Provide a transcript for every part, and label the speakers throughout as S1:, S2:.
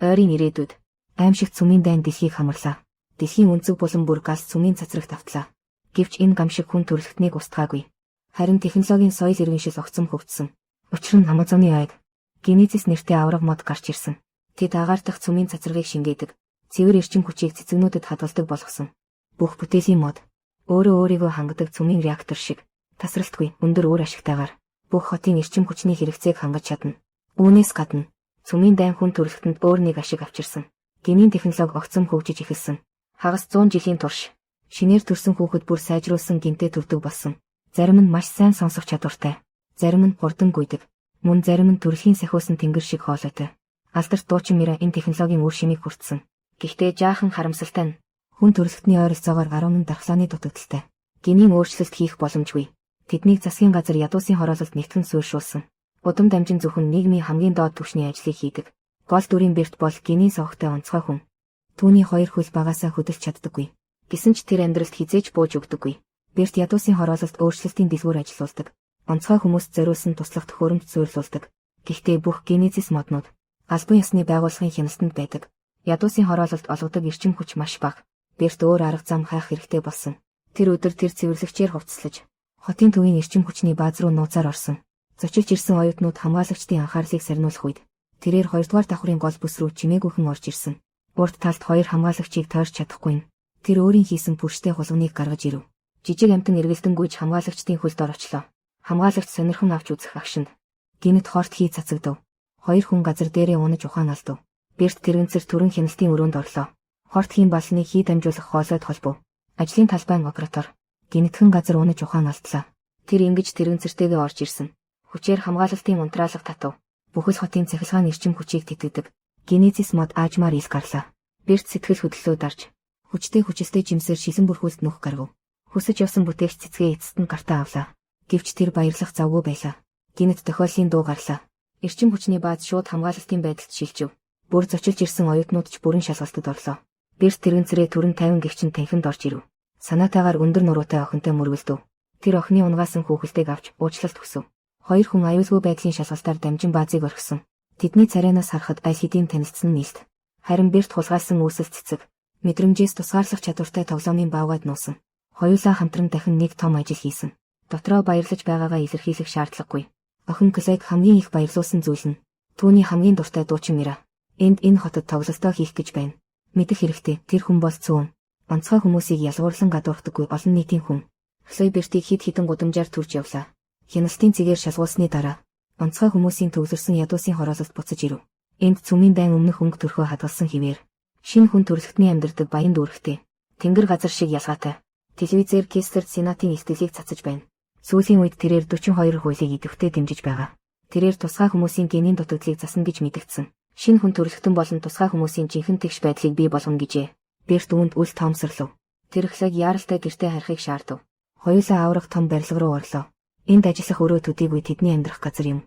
S1: Ойрын ирээдүйд аимшигт цүмийн дайн дэлхийг хамарлаа. Дэлхийн өнцөг булан бүр газ цүмийн цацрагт автлаа. Гэвч энэ гамшиг хүн төрөлхтнийг устгаагүй. Харин технологийн соёл иргэншил огцом хөгжсөн. Учир нь Амазоны айг Генезис нэртэй авраг мод гарч ирсэн. Тэд агаардах цүмийн цацрагыг шингээдэг. Цэвэр эрчим хүчийг цэцэгнүүдэд хадгалдаг болгосон. Бүх бүтээлийн мод өөрөө өөрийгөө хангадаг цүмийн реактор шиг тасралтгүй өндөр үр ашигтайгаар бүх хотын эрчим хүчний хэрэгцээг хангаж чадна. Үүнээс гадна цүмийн дайн хүн төрөлхтөнд өөр нэг ашиг авчирсан. Генийн технологи огцом хөгжиж эхэлсэн. Хагас 100 жилийн турш шинээр төрсөн хүүхэд бүр сайжруулсан гинтээ төрдөг болсон. Зарим нь маш сайн сонсох чадвартай, зарим нь хурдан гүйдэг, мөн зарим нь төрөлхийн сахиусан тэнгэр шиг хоолойтой. Алдарт дуучин Мира энэ технологийн үр шимийг хүртсэн. Гэхдээ жаахан харамсалтай нь хүн төрөлхтний ойролцоогоор 10 дархлааны дутагдaltaй. Генийн өөрчлөлт хийх боломжгүй. Тэднийг засгийн газар ядуусын хороололд нэгтгэн суурьшуулсан. Удам дамжин зөвхөн нийгмийн хамгийн доод түвшний ажлыг хийдэг. Гол дүрийн Берт бол генийн согтой онцгой хүн. Түүний хоёр хөл багасаа хөдөлж чаддаггүй. Гэсэн ч тэр амьдралд хизээж бууж өгдөггүй. Берт ядуусын хороололд өөрчлөлтийн дэлгүүр ажиллаулдаг. Онцгой хүмүүст зориулсан туслах төхөөрөмж суурилуулдаг. Гэхдээ бүх Генезис моднууд албан ёсны байгууллагын хяналтанд байдаг. Ядуусын хороололд олгодог эрчим хүч маш бага. Берт өөр арга зам хайх хэрэгтэй болсон. Тэр өдөр тэр цэвэрлэгчээр хувцаслаж хотын төвийн эрчим хүчний бааз руу нууцаар орсон. Зочилж ирсэн оюутнууд хамгаалагчдын анхаарлыг сарниулах үед тэрээр 2 дугаар давхрын гол бүс рүү чимээгүйхэн орж ирсэн. Урд талд 2 хамгаалагчийг тойрч чадахгүй нь тэр өөрийн хийсэн пүрштэй хулгыныг гаргаж ирэв. Жижиг амтан эргэлдэн гүйж хамгаалагчдын хөлд орочлоо. Хамгаалагч сонирхон авч үзэх агшинд гинэт хорт хий цацагдав. 2 хүн газар дээрээ унаж ухаан алдав. Берт тэрэгцэр төрөн хяналтын өрөөнд орлоо. Хорт хийн балсны хий дамжуулах хоолойд холбов. Ажлын талбайн оператор гинэтхэн газар унаж ухаан алдлаа. Тэр ингэж тэрэгцэртэйгээ орж ирсэн. Хүчээр хамгаалалтын унтраалга татав. Бүхэл хотын цахилгаан эрчим хүчийг тэтгдэг. Генезис мод аажмаар ил гарлаа. Берт сэтгэл хөдлөлөө дарж хүчтэй жимсээр шилэн бүрхүүлд нүх гаргав. Хүсэж явсан бүтээгч цэцгээ эцэст нь гартаа авлаа. Гэвч тэр баярлах завгүй байлаа. Гинэт тохиоллын дуу гарлаа. Эрчим хүчний бааз шууд хамгаалалтын байдалд шилжив. Бүр зочилж ирсэн оюутнууд ч бүрэн шалгалтад орлоо. Берт тэрэгцэрээ түрэн 50 гэгчин танхимд орж ирэв. Санаатайгаар өндөр нуруутай охинтой мөргөлдөв. Тэр охины унгаасан хүүхэлтэйг авч уучлалт хүсв. 2 хүн аюулгүй байдлын шалгалтаар дамжин баазыг орхисон. Тэдний царайнаас харахад аль хэдийн танилцсан нийлт. Харин Берт хулгайлсан үүсэл цэцэг мэдрэмжээс тусгаарлах чадвартай тоглоомын баавгад нуусан. Хоёулаа хамтран дахин нэг том ажил хийсэн. Дотроо баярлаж байгаагаа илэрхийлэх шаардлагагүй. Охин Клайг хамгийн их баярлуулсан зүйл нь түүний хамгийн дуртай дуучин Мира. Энэ хотод тоглолтоо хийх гэж байна. Мэдэх хэрэгтэй, тэр хүн бол цөөн. Онцгой хүмүүсийг ялгуурлан гадуурхдаггүй олон нийтийн хүн. Клай Бертийг хэд хэдэн гудамжаар түрж явлаа. Хяналтын цэгээр шалгуулсны дараа онцгой хүмүүсийн төвлөрсөн ядуусын хороололд буцаж ирэв. Энд цүмийн дайн өмнөх өнгө төрхөө хадгалсан хിവэр. Шинэ хүн төрөлхтний амьдардаг баян дүүрэгтэй. Тэнгэр газар шиг ялгаатай. Телевизээр Кестерд Сенатын ихтгэлийг цацаж байна. Сүүлийн үед тэрээр 42 хуулийг идэвхтэй дэмжиж байгаа. Тэрээр тусгай хүмүүсийн генийн дутагдлыг засна гэж мэдэгдсэн. Шинэ хүн төрөлхтөн болон тусгай хүмүүсийн жинхэнэ тэгш байдлыг бий болгоно гэжээ. Берт үүнд үл тоомсорлов. Тэр Клайг яаралтай гэртээ харихыг шаардав. Хоёулаа аврах том барилга руу орлоо. Энд ажиллах өрөө төдийгүй тэдний амьдрах газар юм.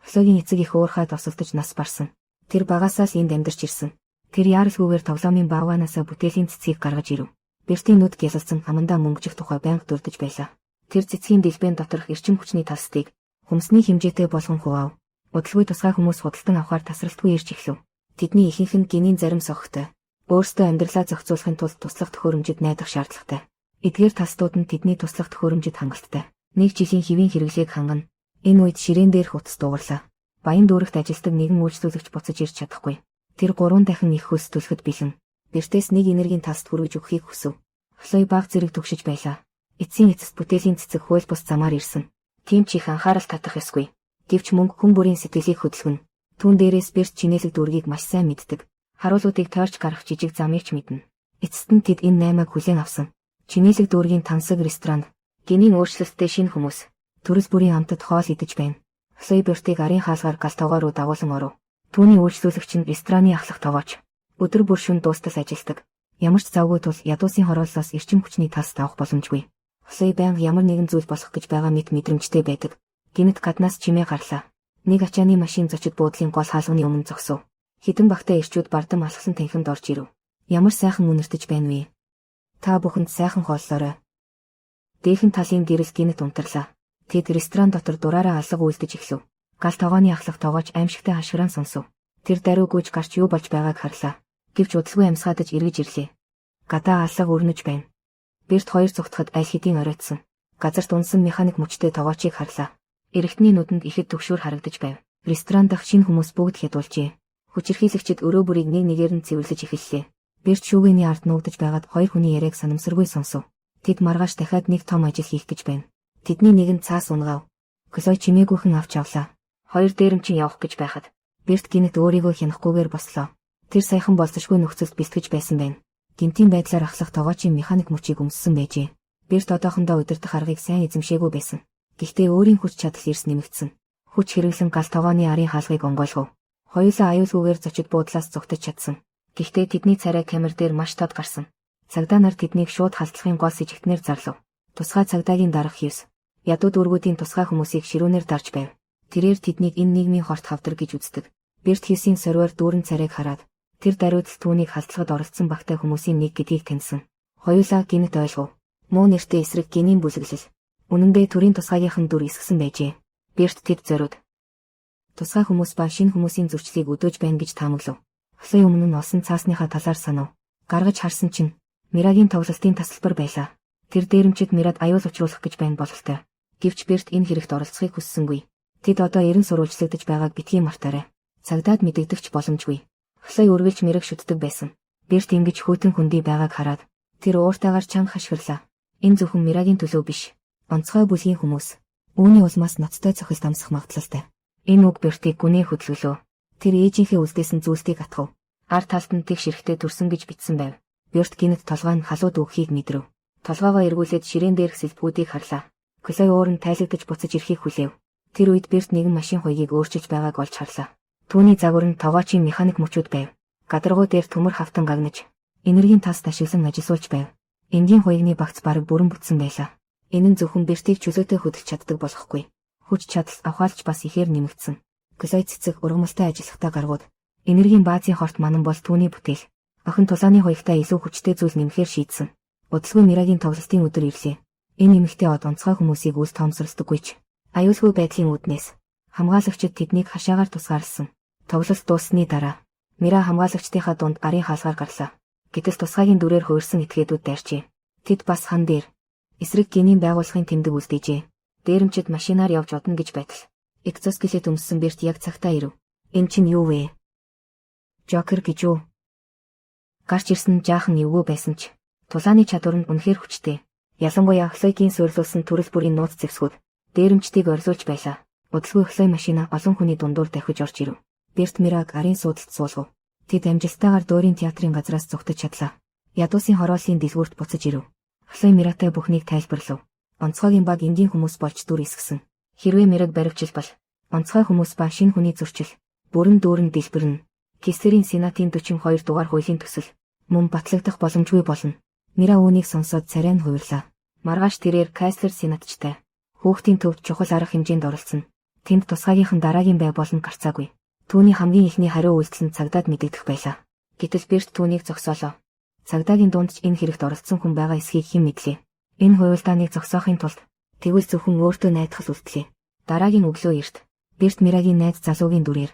S1: Клайгийн эцэг их уурхай тосолдож нас барсан. Тэр багасаас энд амьдарч ирсэн. Тэр яаралгүйгээр тоглоомын баавганаасаа бүтээлийн цэцгийг гаргаж ирэв. Бертийн нүд гялалсан амандаа мөнгөжих тухай байнга дурдж байлаа. Тэр цэцгийн дэлбэн доторх эрчим хүчний талстыг хүмсний хэмжээтэй болгон хуваав. Удалгүй тусгай хүмүүс худалдан авахар тасралтгүй ирж эхлэв. Тэдний ихэнх нь генийн зарим сохтой. Өөрсдөө амьдралаа зохицуулахын тулд туслах төхөөрөмжөд найдах шаардлагатай. Эдгээр тасдууд нь тэдний туслах төхөөрөмжөд хангалттай. 1 жилийн хэвийн хэрэглээг хангана. Энэ үед ширээн дээр хувцас дуугарлаа. Баян дүүрэгт ажилтдаг нэгэн үйлчлүүлэгч буцаж ирж чадахгүй. Тэр 3 дахин их хөлс түлхэд бэлэн. Бертээс нэг энергийн таст хүргэж өгөхийг хүсв. Клай баг зэрэг түгшиж байлаа. Эцсийн эцэст бүтээлийн цэцэг хууль бус замаар ирсэн. Тийм ч их анхаарал татах ёсгүй. Гэвч мөнгө хүн бүрийн сэтгэлийг хөдөлгөнө. Түүн дээрээс Берт чинэлэг дүүргийг маш сайн мэддэг. Харуулуудыг тойрч гарах жижиг замыг ч мэднэ. Эцэст нь тэд энэ 8-ыг хүлээн авсан. Чинэлэг дүүргийн тансаг ресторан, генийн өөрчлөлттэй шинэ хүмүүс, төрөл бүрийн амтад хоол идэж байна. Клай Бертийг арын хаалгаар гал тоогоо руу дагуулсан оров. Түүний үйлчлүүлэгч нь рестораны ахлах тоогооч. Өдөр бүр шөнө дуустал ажилдаг. Ямар ч завгүй тул ядуусын хорооллоос эрчим хүчний тас авах боломжгүй. Клай байнга ямар нэгэн зүйл болох гэж байгаа мэдрэмжтэй байдаг. Гинэт гаднаас чимээ гарлаа. Нэг ачааны машин зочид буудлын гол хаалганы өмнө зогсов. Хитэн багтай ирчүүд бардам алхсан танхимд орж ирэв. Ямар сайхан үнэртэж байна вэ? Та бүхэнд сайхан хооллоорой. Дээхэн талын гэрэл гинэт унтарлаа. Тэд ресторан дотор дураараа алга үйлдэж эхлэв. Гал тогооны ахлах тоогооч аимшигтай хашгиран сонсов. Тэр даруй гүйж гарч юу болж байгааг харлаа. Гэвч удалгүй амсгаадаж эргэж ирлээ. Гадаа алга өрнөж байна. Бэрт хоёр зүгтхэд аль хэдийн оройтсон. Газарт унсан механик мөчтэй тогоочийг харлаа. Эрэгтний нүдэнд ихэд төгшөөр харагдаж байв. Ресторан дахь шинэ хүмүүс бүгд хядуулжээ. Хүчирхийлэгчид өрөө бүрийг нэг нэгээр нь цэвэрлэж эхэллээ. Бэрт шүүгээний ард нуугдаж байгаад хоёр хүний яриаг санамсаргүй сонсов. Тэд маргааш дахиад нэг том ажил хийх гэж байна. Тэдний нэг нь цаас унгав. Хосой чимээгүйхэн авч авлаа. Хоёр дээрэмчин явах гэж байхад Бэрт гинэт өөрийгөө хянахгүйгээр бослоо. Тэр саяхан болцошгүй нөхцөлд бэлтгэж байсан байна. Гинтийн байдлаар ахлах тогоочийн механик мөчийг өмссөн байжээ. Бэрт одоохондоо удирдах аргыг сайн эзэмшээгүй байсан. Гэхдээ өөрийн хүч чадал эрс нэмэгдсэн. Хүч хэрэглэн гал тогооны арын хаалгыг онгойлгов. Хоёулаа аюулгүйгээр зочид буудлаас зугтаж чадсан. Гэхдээ тэдний царай камер дээр маш тод гарсан. Цагдаа нар тэднийг шууд халдлахын гол сэжигтнээр зарлав. Тусгай цагдаагийн дарга Хьюз ядуу дүүргүүдийн тусгай хүмүүсийг ширүүнээр дарж байв. Тэрээр тэднийг энэ нийгмийн хорт хавдар гэж үздэг. Бэрт Хьюзийн сорвоор дүүрэн царайг хараад тэр даруйд түүнийг халдлагад оролцсон багтай хүмүүсийн нэг гэдгийг таньсан. Хоёулаа гинэт ойлгов. Муу нэртэй эсрэг гинийн бүлэглэл. Үнэн дээр төрийн тусгайгийнхан дүр эсгсэн байжээ. Бэрт тэд зориуд. Тусгай хүмүүс ба шинэ хүмүүсийн зөрчлийг өдөөж байна гэж таамаглав. Хосой өмнө нь олсон цаасныхаа талаар санав. Гаргаж харсан чинь Мирагийн тоглолтын тасалбар байлаа. Тэр дээрэмчид Мирад аюул учруулах гэж байна бололтой. Гэвч Бэрт энэ хэрэгт оролцохыг хүссэнгүй. Тэд одоо эрен сурвалжлагдаж байгааг битгий мартаарай. Цагдаад мэдэгдэгч боломжгүй. Хосой үргэлж Мирэг шүтдэг байсан. Бэрт ингэж хөтөн хүндий байгааг хараад тэр ууртайгаар чанга хашгирлаа. Энэ зөвхөн Мирагийн төлөө биш. Онцгой бүлгийн хүмүүс. Үүний улмаас ноцтой цохилт амсах магадлалтай. Энэ үг Бертийг гүнээ хөдөлгөлөө. Тэр ээжийнхээ үлдээсэн зүйлсийг атгав. Ар талд нь тэг ширхтээ төрсөн гэж бичсэн байв. Берт гинэт толгой нь халууд өгөхийг мэдрэв. Толгоогоо эргүүлээд ширээн дээрх сэлбгүүдийг харлаа. Хосой уур нь тайлагдаж буцаж ирэхийг хүлээв. Тэр үед Берт нэгэн машин хуйгийг өөрчилж байгааг олж харлаа. Түүний загвар нь тогоочийн механик мөчүүд байв. Гадаргуу дээр төмөр хавтан гагнаж, энергийн тас ашиглан ажиллуулж байв. Энгийн хуйгны багц бараг бүрэн бүтсэн байлаа. Энэ нь зөвхөн Бертийг чөлөөтэй хөдөлж чаддаг болохгүй. Хүч чадал авахалж бас ихээр нэмэгдсэн. Хосой цэцэг ургамалтай ажиллахтаа гаргууд. Энергийн баазын хорт манан бол түүний бүтээл. Охин тулааны хуйгтаа илүү хүчтэй зүйл нэмэхээр шийдсэн. Удалгүй Мирагийн тоглолтын өдөр ирлээ. Энэ эмэгтэй од онцгой хүмүүсийг үл тоомсорсдоггүй ч аюулгүй байдлын үүднээс хамгаалагчид тэднийг хашаагаар тусгаарлсан. Тоглолт дууссаны дараа Мира хамгаалагчдынхаа дунд арын хаалгаар гарлаа. Гэтэл тусгайгийн дүрээр хуурсан этгээдүүд дайрчээ. Тэд бас хан дээр эсрэг гинийн байгууллагын тэмдэг үлдээжээ. Дээрэмчид машинаар явж одно гэж байтал экзоскелет өмссөн Берт яг цагтаа ирэв. Энэ чинь юу вэ? Жокер гэж юу? Гарч ирсэн нь жаахан эвгүй байсан ч тулааны чадвар нь үнэхээр хүчтэй. Ялангуяа Хлойгийн суйрлуулсан төрөл бүрийн нууц зэвсгүүд дээрэмчдийг орилуулж байлаа. Удалгүй Хлой машина олон хүний дундуур дахиж орж ирэв. Берт Мираг арын суудалд суулгав. Тэд амжилттайгаар дөөрийн театрын газраас зугтаж чадлаа. Ядуусын хорооллын дэлгүүрт буцаж ирэв. Хлой Миратай бүхнийг тайлбарлав. Онцгойгийн баг энгийн хүмүүс болж дүр эсгсэн. Хэрвээ Мираг баривчилбал онцгой хүмүүс ба шинэ хүний зөрчил бүрэн дүүрэн дэлбэрнэ. Кестерийн сенатын 42 дугаар хуулийн төсөл мөн батлагдах боломжгүй болно. Мира үүнийг сонсоод царай нь хувирлаа. Маргааш тэрээр Кайслер сенатчтай хүүхдийн төвд чухал арга хэмжээнд оролцсон. Тэнд тусгайгийнхан дараагийн бай болон гарцаагүй. Түүний хамгийн ихний хариу үйлдэл нь цагдаад мэдэгдэх байлаа. Гэтэл Берт түүнийг зогсоолоо. Цагдаагийн дунд ч энэ хэрэгт оролцсон хүн байгаа эсхийг хэн мэдлээ. Энэ хуйлдааныг зогсоохын тулд тэгвэл зөвхөн өөртөө найдах үлдлээ. Дараагийн өглөө эрт Берт Мирагийн найз залуугийн дүрээр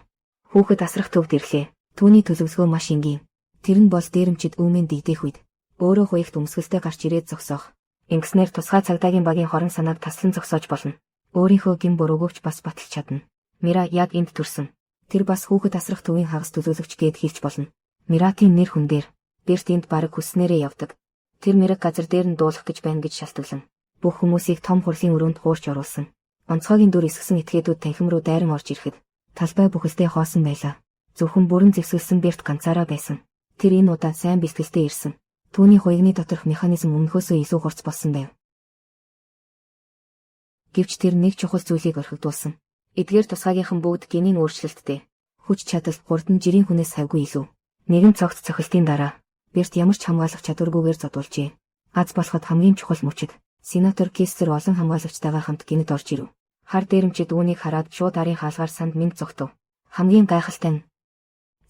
S1: хүүхэд асрах төвд ирлээ. Түүний төлөвлөгөө маш энгийн. Тэр нь бол дээрэмчид үүмэн дэгдэх үед өөрөө хуйгт өмсгөлтэй гарч ирээд зогсоох. Ингэснээр тусгай цагдаагийн багийн хорон санааг таслан зогсоож болно. Өөрийнхөө гин буруугүйч бас баталж чадна. Мира яг энд төрсөн. Тэр бас хүүхэд асрах төвийн хагас төлөөлөгч гээд хэлж болно. Миратийн нэр хүн дээр Берт энд бараг хүснээрээ явдаг. Тэр Мираг газар дээр нь дуулах гэж байна гэж шалтгаалan. Бүх хүмүүсийг том хурлын өрөөнд хуурч оруулсан. Онцгойгийн дүр эсгсэн этгээдүүд танхим руу дайран орж ирэхэд талбай бүхэлдээ хоосон байлаа. Зөвхөн бүрэн зэвсгэлсэн Берт ганцаараа байсан. Тэр энэ удаа сайн бэлтгэлтэй ирсэн. Түүний хуйгны доторх механизм өмнөхөөсөө илүү хурц болсон байв. Гэвч тэр нэг чухал зүйлийг орхигдуулсан. Эдгээр тусгайгийнхан бүгд генийн өөрчлөлттэй. Хүч чадал хурдан жирийн хүнээс хавгүй илүү. Нэгэн цогц цохилтын дараа Берт ямар ч хамгаалах чадваргүйгээр зодуулжээ. Аз болоход хамгийн чухал мөчид сенатор Кестер олон хамгаалагчтайгаа хамт гинэд орж ирэв. Хар дээрэмчид үүнийг хараад шууд арын хаалгаар санд мэд зогтов. Хамгийн гайхалтай нь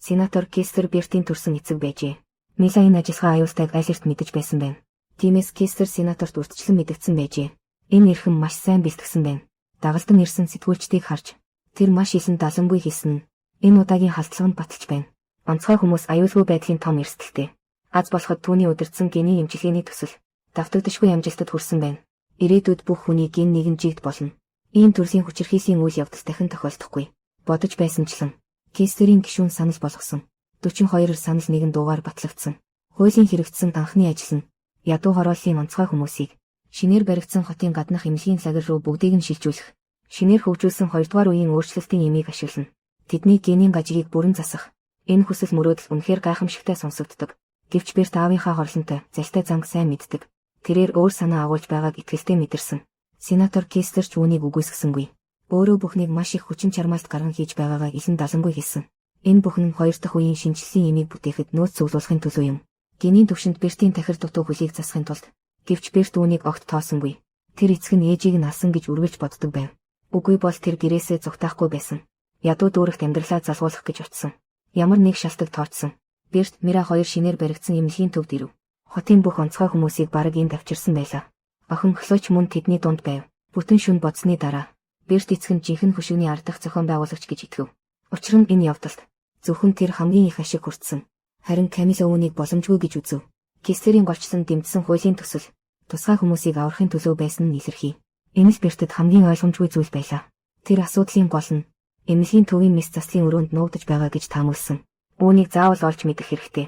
S1: сенатор Кестер Бертийн төрсөн эцэг байжээ. Мила энэ ажиллагаа аюултайг аль эрт мэдэж байсан байна. Тиймээс Кестер сенаторт урьдчилан мэдгдсэн байжээ. Энэ эрхэм маш сайн бэлтгэсэн байна. Дагалдан ирсэн сэтгүүлчдийг харж тэр маш илэн даланбуй хийсэн нь Энэ удаагийн халдлаганд баталж байна. Онцгой хүмүүс аюулгүй байдлын том эрсдэлтэй. Аз болоход түүний удирдсан гений эмчилгээний төсөл давтагдашгүй амжилтад хүрсэн байна. Ирээдүйд бүх хүний ген нэгэнжигт болно. Ийм төрлийн хүчирхийллийн үйл явдал дахин тохиолдохгүй. Бодож байсанчлан Кестерийн гишүүн санал болгосон. 42-оор санал 1 дуугаар батлагдсан. Хуулийн хэрэгжсэн анхны ажил нь ядуу хорооллын онцгой хүмүүсийг шинээр баригдсан хотын гаднах эмнэлгийн лагер руу бүгдийг нь шилжүүлэх. Шинээр хөгжүүлсэн 2 дугаар үеийн өөрчлөлтийн эмийг ашиглана. Тэдний генийн гажигыг бүрэн засах. Энэ хүсэл мөрөөдөл үнэхээр гайхамшигтай сонсогддог. Гэвч Берт аавынхаа хорлонтой залтай занг сайн мэддэг. Тэрээр өөр санаа агуулж байгааг итгэлтэй мэдэрсэн. Сенатор Кестер ч үүнийг үгүйсгэсэнгүй. Өөрөө бүхнийг маш их хүчин чармаалт гарган хийж байгаагаа илэн далангүй хэлсэн. Энэ бүхэн нь 2 дахь үеийн шинжилсэн эмийг бүтээхэд нөөц цуглуулахын төлөө юм. Генийн төвшөнд Бертийн тахир дутуу хөлийг засахын тулд гэвч Берт үүнийг огт тоосонгүй. Тэр эцэг нь ээжийг нь алсан гэж үргэлж боддог байв. Үгүй бол тэр гэрээсээ зүгтаахгүй байсан. Ядуу дүүрэгт амьдралаа залгуулах гэж утсан. Ямар нэг шалтак тооцсон. Берт Мира 2 шинээр баригдсан эмнэлгийн төвд ирэв. Хотын бүх онцгой хүмүүсийг бараг энд авчирсан байлаа. Охин Хлоч мөн тэдний дунд байв. Бүтэн шүн бодсны дараа Берт эцэг нь жинхэнэ хөшөөний ардах зохион байгуулагч гэж итгэв. Учир нь энэ явдалд зөвхөн тэр хамгийн их ашиг хүртсэн. Харин Камила үүнийг боломжгүй гэж үзв. Кестерийн голчсон дэмжсэн хуулийн төсөл тусгай хүмүүсийг аврахын төлөө байсан нь илэрхий. Энэ л Бертэд хамгийн ойлгомжгүй зүйл байлаа. Тэр асуудлын гол нь эмнэлгийн төвийн мэс заслын өрөөнд нуугдаж байгаа гэж таамагласан. Үүнийг заавал олж мэдэх хэрэгтэй.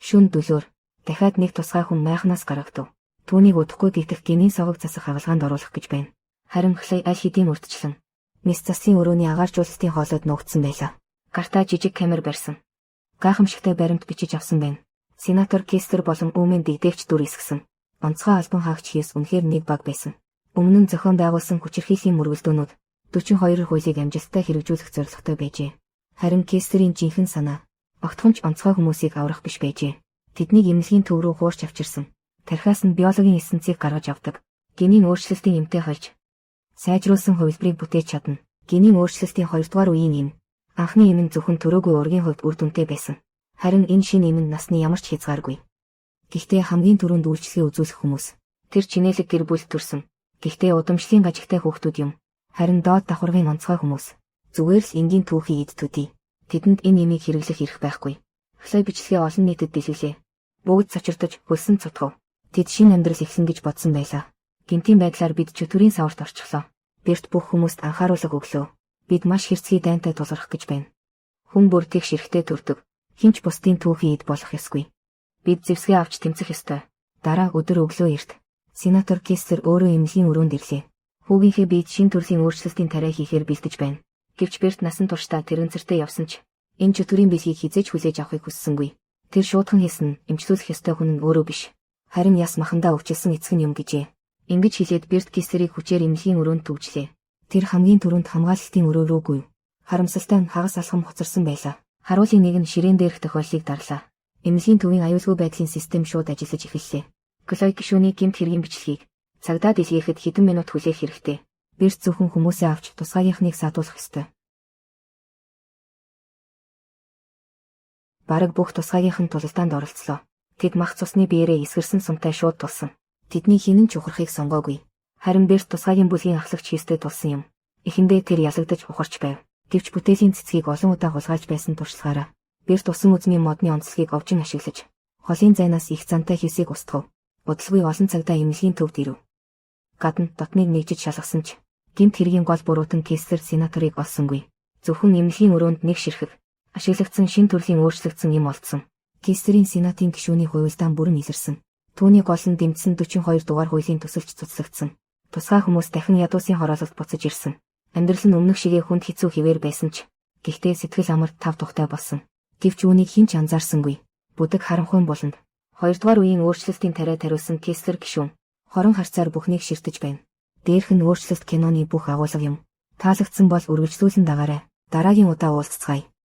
S1: Шүн дөлөөр дахиад нэг тусгай хүн майхнаас гарагдав. Түүнийг удахгүй гítэх генийн согог засах хагалгаанд оруулах гэж байна. Харин Хлой аль хэдийн урьдчилан мэс заслын өрөөний агааржуулалтын хоолойд нуугдсан байлаа. Гартаа жижиг камер барьсан. Гайхамшигтай баримт бичиж авсан байна. Сенатор Кестер болон Үүмэн дэгдэвч дүр эсгсэн. Онцгой албан хаагч хийс үнэхээр нэг баг байсан. Өмнө нь зохион байгуулсан хүчирхийллийн мөргөлдөөнүүд 42 хуулийг амжилттай хэрэгжүүлэх зорилготой байжээ. Харин Кестерийн жинхэнэ санаа огтхонч онцгой хүмүүсийг аврах биш байжээ. Тэднийг эмнэлгийн төв рүү хуурч авчирсан. Тархиас нь биологийн эссенцийг гаргаж авдаг. Генийн өөрчлөлтийн эмтэй хольж сайжруулсан хувилбарыг бүтээж чадна. Генийн өөрчлөлтийн 2 дугаар үеийн эм. Анхны эм нь зөвхөн төрөөгүй ургийн хувьд үр дүнтэй байсан. Харин энэ шинэ эм нь насны ямар ч хязгааргүй. Гэхдээ хамгийн түрүүнд үйлчлэгээ үзүүлэх хүмүүс. Тэр чинэлэг гэр бүл төрсөн. Гэхдээ удамшлын гажигтай хүүхдүүд юм. Харин доод давхаргын онцгой хүмүүс. Зүгээр л энгийн түүхийн эд төдий. Тэдэнд энэ эмийг хэрэглэх эрх байхгүй. Хлой бичлэгээ олон нийтэд дэлгэлээ. Бүгд цочирдож хөлсөн цутгав. Тэд шинэ амьдрал эхлэн гэж бодсон байлаа. Гэмтийн байдлаар бид чөтвөрийн саварт орчихлоо. Берт бүх хүмүүст анхааруулга өглөө. Бид маш хэрцгий дайнтай тулгарх гэж байна. Хүн бүр тэгш эрэхтэй төрдөг. Хинч бусдын түүхийн эд болох ёсгүй. Бид зэвсгээ авч тэмцэх ёстой. Дараа өдөр өглөө эрт Сенатор Кестер өөрөө эмнэлгийн өрөөнд ирлээ. Хүүгийнхээ биед шин төрлийн өөрчлөлтийн тариа хийхээр бэлдэж байна. Гэвч Берт насан туршдаа тэрэгцэртэй явсан ч энэ чөтвөрийн бэлгийг хизээж хүлээж авахыг хүссэнгүй. Тэр шуудхан хэлсэн эмчлүүлэх ёстой хүн нь өөрөө биш. Харин яс махандаа өвчлсөн эцэг нь юм гэжээ. Ингэж хэлээд Берт Кестерийг хүчээр эмнэлгийн өрөөнд төвжлээ. Тэр хамгийн түрүүнд хамгаалалтын өрөө рүүгүй. Харамсалтай нь хагас алхам хоцорсон байлаа. Харуулын нэг нь ширээн дээрх тохиоллыг дарлаа. Эмнэлгийн төвийн аюулгүй байдлын систем шууд ажиллаж эхэллээ. Хлой гишүүний гэмт хэргийн бичлэгийг цагдаа дэлгэхэд хэдэн минут хүлээх хэрэгтэй. Берт зөвхөн хүмүүсээ авч тусгаагийнхныг саадуулах ёстой. Бараг бүх тусгаагийнх нь тулалдаанд оролцлоо. Тэд мах цусны биеэрээ эсгэрсэн сумтай шууд тулсан. Тэдний хинэн ч ухрахыг сонгоогүй. Харин Берт тусгаагийн бүлгийн ахлагч хийстэй тулсан юм. Эхэндээ тэр ялагдаж ухарч байв. Гэвч бүтээлийн цэцгийг олон удаа хулгайлж байсан туршлагаараа Берт усан үзмийн модны онцлогийг овжин ашиглаж холын зайнаас их зантай хевсийг устгав. Удалгүй олон цагтаа эмнэлгийн төвд ирэв. Гадна дотныг нэгжиж шалгасан ч гэмт хэргийн гол буруутан Кестер сенаторыг олсонгүй. Зөвхөн эмнэлгийн өрөөнд нэг ширхэг ашиглагдсан шин төрлийн өөрчлөгдсөн юм олдсон. Кестерийн сенатын гишүүний хувилдаан бүрэн илэрсэн. Түүний гол нь дэмжсэн 42 дугаар хуулийн төсөлч цуцлагдсан. Тусгай хүмүүс дахин ядуусын хороололд буцаж ирсэн. Амьдрал нь өмнөх шигээ хүнд хэцүү хിവэр байсан ч гэхдээ сэтгэл амар тав тухтай болсон. Гэвч үүнийг хэн ч анзаарсангүй. Бүдэг харанхуйн буланд 2 дугаар үеийн өөрчлөлтийн тариа тариулсан Кестер гишүүн хорон харцаар бүхнийг ширтэж байна. Дээрх нь өөрчлөлт киноны бүх агуулга юм. Таалагдсан бол үргэлжлүүлэн дагаарай. Дараагийн удаа уулзцгаая.